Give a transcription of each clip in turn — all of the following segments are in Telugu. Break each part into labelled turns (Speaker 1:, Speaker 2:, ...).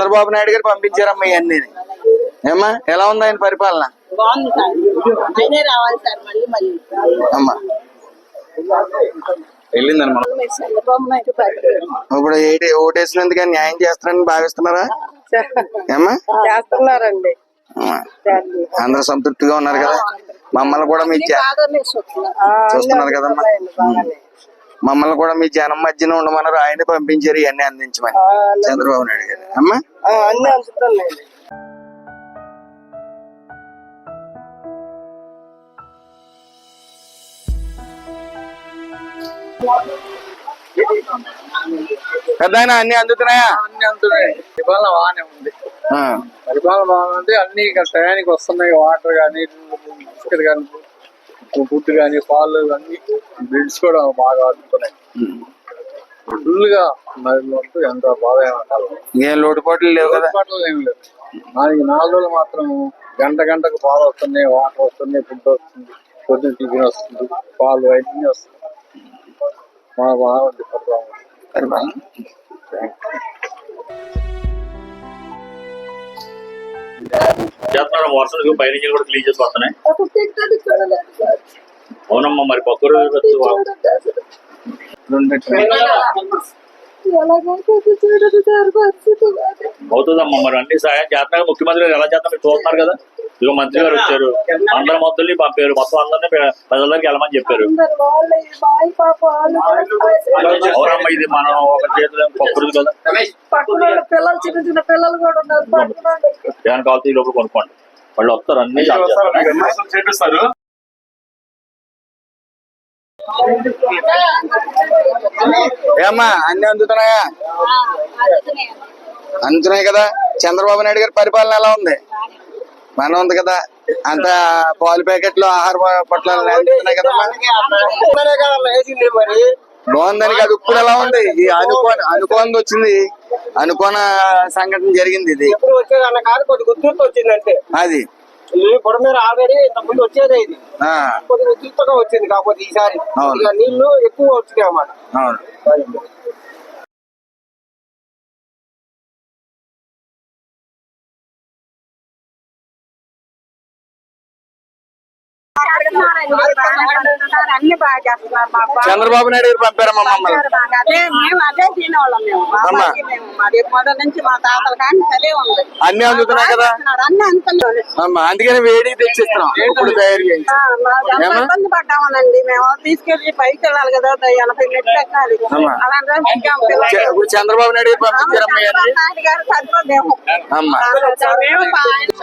Speaker 1: చంద్రబాబు నాయుడు గారు పంపించారమ్మా ఇవన్నీ. ఏమ్మా ఎలా ఉంది ఆయన పరిపాలన? అమ్మా వెళ్ళిందమ్మా. ఇప్పుడు ఓటేసినందుకు న్యాయం చేస్తారని భావిస్తున్నారా? ఏమ్మా
Speaker 2: చేస్తున్నారండి.
Speaker 1: అందరూ సంతృప్తిగా ఉన్నారు కదా? మమ్మల్ని కూడా మీ చూస్తున్నారు కదమ్మా. మమ్మల్ని కూడా మీ జనం మధ్యన ఉండమన్నారు, ఆయనే పంపించారు ఇవన్నీ అందించమని చంద్రబాబు నాయుడు గారు. అమ్మా
Speaker 2: అన్ని అందుతున్నాయి.
Speaker 1: పెద్ద అన్ని అందుతున్నాయా?
Speaker 3: అన్ని అందుతున్నాయి. పరిపాలన బాగానే ఉంది. పరిపాలన బాగుంది. అన్ని టయానికి వస్తున్నాయి. వాటర్ కానీ, బిస్కెట్ కానీ, ఫుడ్ కానీ, పాలు అన్ని బిల్స్ కూడా బాగా అందుతున్నాయి. ఫుల్గా ఎంత బాగా
Speaker 1: ఏం లోటుపాట్లు లేవు కదా?
Speaker 3: లోటుపాట్లు ఏమి లేవు. 4 రోజులు మాత్రం గంటకు పాలు వస్తున్నాయి, వాటర్ వస్తున్నాయి, ఫుడ్ వస్తుంది, పొద్దున్న టిఫిన్ వస్తుంది, పాలు అన్నీ వస్తుంది. బాగుంది పరిపాలన.
Speaker 4: చేస్తున్నారు. వర్షాలు పైనుంచి కూడా క్లీన్ చేసి వస్తున్నాయి. అవునమ్మా, మరి పక్కరు అవుతుందమ్మా. మరి అన్ని సాయం చేస్తున్నారు. ముఖ్యమంత్రి గారు ఎలా చేస్తున్నారు మీరు చూస్తున్నారు కదా. ఇక మంత్రి గారు వచ్చారు, అందరి మొత్తం పంపారు, మొత్తం అందరినీ ప్రజలకి వెళ్ళమని చెప్పారు. అవునమ్మా, ఇది మనం ఒక చేతులు పక్కరు కదా. ఏమైనా కావాలి లోపల కొనుక్కోండి, వాళ్ళు వస్తారు, అన్ని చేపిస్తారు.
Speaker 1: ఏమ్మా అన్ని అందుతున్నాయా? అందుతున్నాయి కదా. చంద్రబాబు నాయుడు గారి పరిపాలన ఎలా ఉంది? బాగానే ఉంది కదా. అంత పాలు ప్యాకెట్లు, ఆహార పొట్లాలు అందుతున్నాయి కదా. బాగుందని కాదు, ఇప్పుడు ఎలా ఉంది? ఈ అనుకోని వచ్చింది, అనుకోన సంఘటన జరిగింది. ఇది అది
Speaker 2: ఆల్రెడీ ఇంత ముందు వచ్చేదే. ఇది కొద్దిగా ఉధృతంగా వచ్చింది, కాకపోతే ఈసారి నీళ్లు ఎక్కువ వచ్చినాయి అన్నమాట.
Speaker 1: అవును.
Speaker 5: అన్ని బాగా చేస్తున్నారు.
Speaker 1: చంద్రబాబు నాయుడు గారు పంపారమ్మా మమ్మల్ని.
Speaker 5: అదే తినేవాళ్ళం మేము. మొదటి నుంచి మా తాతల కానీ అదే ఉంది.
Speaker 1: అన్ని అందుతున్నాయి కదా.
Speaker 5: అన్ని అందుతున్నాయి.
Speaker 1: అందుకని వేడి తెచ్చిస్తున్నాం ఇప్పుడు తయారు చేయించి.
Speaker 5: ఇబ్బంది పడ్డామనండి మేము. తీసుకెళ్లి పైకి వెళ్ళాలి కదా, 80 మెట్లు ఎక్కాలి.
Speaker 1: ఇప్పుడు చంద్రబాబు నాయుడు గారు పంపించారమ్మా.
Speaker 5: గారు సరిపోదేమో.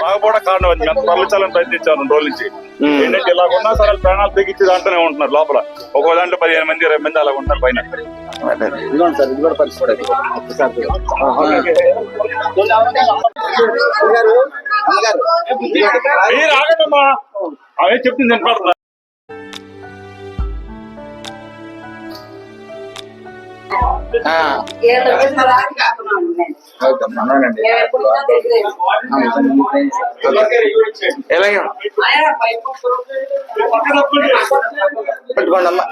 Speaker 6: బాగుపడ కారణం అది. మేము తరలించాలని ప్రయత్నించాను 2 రోజుల నుంచి. ఏంటంటే ఇలా ఉన్నా సరే ప్రాణాలు తెగించి దాంట్లోనే ఉంటున్నారు లోపల. ఒక్కో దాంట్లో 15 మంది 20 మంది అలా ఉంటారు పైన.
Speaker 1: సార్ ఇది కూడా పరిస్థితి.
Speaker 6: మీరు ఆగదమ్మా, అవే చెప్తుంది వినపడుతుందా?
Speaker 1: పెట్టుకోండి అమ్మా.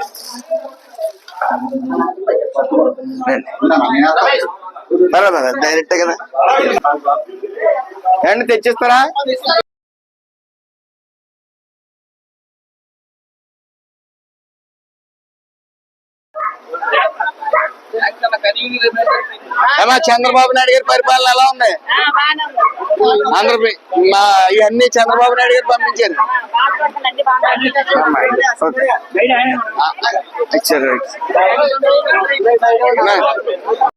Speaker 1: డైరెక్ట్ కదా. ఏమన్నా తెచ్చిస్తారా? చంద్రబాబు నాయుడు గారి పరిపాలన ఎలా ఉంది? ఇవన్నీ చంద్రబాబు నాయుడు గారు పంపించారు. ఇచ్చారు.